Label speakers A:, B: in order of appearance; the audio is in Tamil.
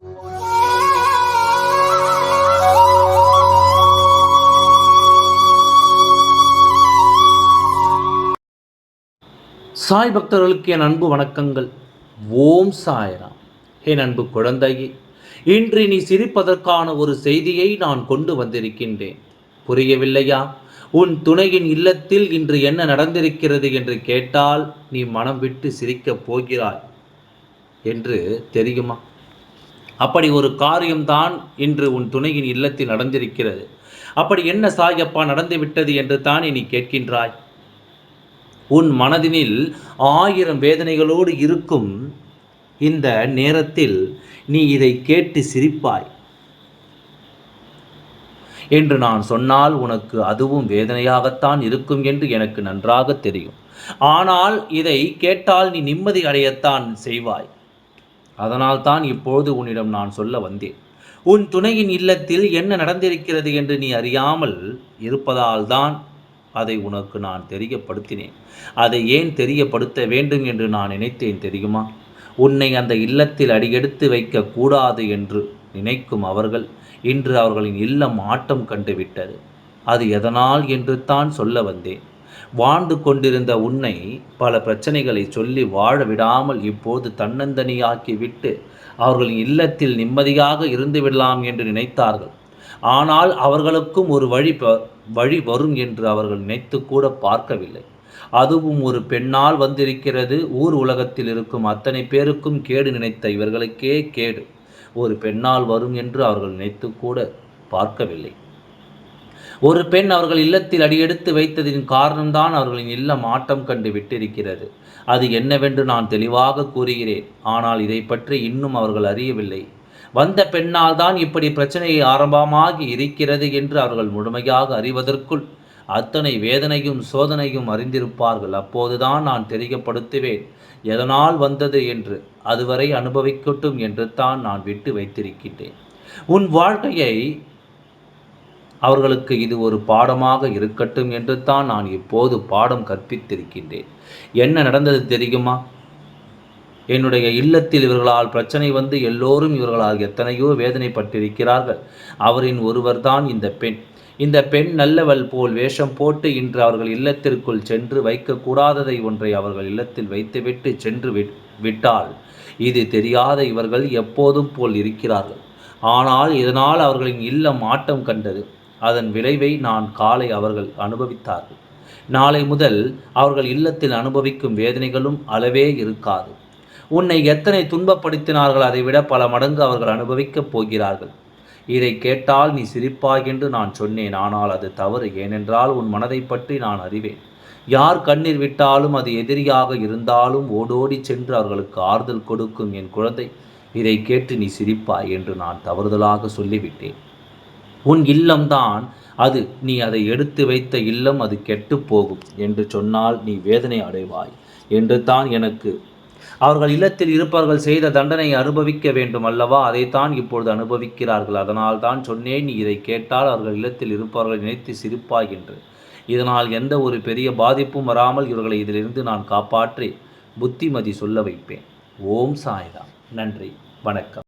A: சாய் பக்தர்களுக்கு என் அன்பு வணக்கங்கள். ஓம் சாய்ராம். என் அன்பு குழந்தையே, இன்று நீ சிரிப்பதற்கான ஒரு செய்தியை நான் கொண்டு வந்திருக்கின்றேன். புரியவில்லையா? உன் துணையின் இல்லத்தில் இன்று என்ன நடந்திருக்கிறது என்று கேட்டால் நீ மனம் விட்டு சிரிக்கப் போகிறாய் என்று தெரியுமா? அப்படி ஒரு காரியம்தான் இன்று உன் துணையின் இல்லத்தில் நடந்திருக்கிறது. அப்படி என்ன சாயப்பா நடந்துவிட்டது என்று தான் நீ கேட்கின்றாய். உன் மனதினில் 1000 வேதனைகளோடு இருக்கும் இந்த நேரத்தில் நீ இதை கேட்டு சிரிப்பாய் என்று நான் சொன்னால் உனக்கு அதுவும் வேதனையாகத்தான் இருக்கும் என்று எனக்கு நன்றாக தெரியும். ஆனால் இதை கேட்டால் நீ நிம்மதி அடையத்தான் செய்வாய். அதனால் தான் இப்போது உன்னிடம் நான் சொல்ல வந்தேன். உன் துணையின் இல்லத்தில் என்ன நடந்திருக்கிறது என்று நீ அறியாமல் இருப்பதால் தான் அதை உனக்கு நான் தெரியப்படுத்தினேன். அதை ஏன் தெரியப்படுத்த வேண்டும் என்று நான் நினைத்தேன் தெரியுமா? உன்னை அந்த இல்லத்தில் அடியெடுத்து வைக்கக்கூடாது என்று நினைக்கும் அவர்கள் இன்று அவர்களின் இல்லம் ஆட்டம் கண்டுவிட்டது. அது எதனால் என்று தான் சொல்ல வந்தேன். வாழ்ந்து கொண்டிருந்த உன்னை பல பிரச்சனைகளை சொல்லி வாழ விடாமல் இப்போது தன்னந்தனியாக்கி விட்டு அவர்களின் இல்லத்தில் நிம்மதியாக இருந்து விடலாம் என்று நினைத்தார்கள். ஆனால் அவர்களுக்கும் ஒரு வழி வரும் என்று அவர்கள் நினைத்து கூட பார்க்கவில்லை. அதுவும் ஒரு பெண்ணால் வந்திருக்கிறது. ஊர் உலகத்தில் இருக்கும் அத்தனை பேருக்கும் கேடு நினைத்த இவர்களுக்கே கேடு ஒரு பெண்ணால் வரும் என்று அவர்கள் நினைத்து கூட பார்க்கவில்லை. ஒரு பெண் அவர்கள் இல்லத்தில் அடியெடுத்து வைத்ததின் காரணம்தான் அவர்களின் இல்லம் ஆட்டம் கண்டு விட்டிருக்கிறது. அது என்னவென்று நான் தெளிவாக கூறுகிறேன். ஆனால் இதை பற்றி இன்னும் அவர்கள் அறியவில்லை. வந்த பெண்ணால் தான் இப்படி பிரச்சனை ஆரம்பமாகி இருக்கிறது என்று அவர்கள் முழுமையாக அறிவதற்குள் அத்தனை வேதனையும் சோதனையும் அறிந்திருப்பார்கள். அப்போதுதான் நான் தெரியப்படுத்துவேன் எதனால் வந்தது என்று. அதுவரை அனுபவிக்கட்டும் என்று தான் நான் விட்டு வைத்திருக்கின்றேன். உன் வாழ்க்கையை அவர்களுக்கு இது ஒரு பாடமாக இருக்கட்டும் என்று தான் நான் இப்போது பாடம் கற்பித்திருக்கின்றேன். என்ன நடந்தது தெரியுமா? என்னுடைய இல்லத்தில் இவர்களால் பிரச்சனை வந்து எல்லோரும் இவர்களால் எத்தனையோ வேதனைப்பட்டிருக்கிறார்கள். அவரின் ஒருவர்தான் இந்த பெண். இந்த பெண் நல்லவள் போல் வேஷம் போட்டு இன்று அவர்கள் இல்லத்திற்குள் சென்று வைக்கக்கூடாததை ஒன்றை அவர்கள் இல்லத்தில் வைத்துவிட்டு சென்று விட்டால் இது தெரியாத இவர்கள் எப்போதும் போல் இருக்கிறார்கள். ஆனால் இதனால் அவர்களின் இல்லம் ஆட்டம் கண்டது. அதன் விளைவை நான் காலை அவர்கள் அனுபவித்தார்கள். நாளை முதல் அவர்கள் இல்லத்தில் அனுபவிக்கும் வேதனைகளும் அளவே இருக்காது. உன்னை எத்தனை துன்பப்படுத்தினார்கள் அதைவிட பல மடங்கு அவர்கள் அனுபவிக்கப் போகிறார்கள். இதை கேட்டால் நீ சிரிப்பாய் என்று நான் சொன்னேன். ஆனால் அது தவறு. ஏனென்றால் உன் மனதை பற்றி நான் அறிவேன். யார் கண்ணீர் விட்டாலும் அது எதிரியாக இருந்தாலும் ஓடோடி சென்று அவர்களுக்கு ஆறுதல் கொடுக்கும் என் குழந்தை. இதை கேட்டு நீ சிரிப்பாய் என்று நான் தவறுதலாக சொல்லிவிட்டேன். உன் இல்லம்தான் அது. நீ அதை எடுத்து வைத்த இல்லம் அது கெட்டு போகும் என்று சொன்னால் நீ வேதனை அடைவாய் என்று தான் எனக்கு அவர்கள் இல்லத்தில் இருப்பவர்கள் செய்த தண்டனை அனுபவிக்க வேண்டும் அல்லவா? அதைத்தான் இப்பொழுது அனுபவிக்கிறார்கள். அதனால் தான் சொன்னேன், நீ இதை கேட்டால் அவர்கள் இல்லத்தில் இருப்பவர்களை நினைத்து சிரிப்பாய் என்று. இதனால் எந்த ஒரு பெரிய பாதிப்பும் வராமல் இவர்களை இதிலிருந்து நான் காப்பாற்றி புத்திமதி சொல்ல வைப்பேன். ஓம் சாய்ராம். நன்றி, வணக்கம்.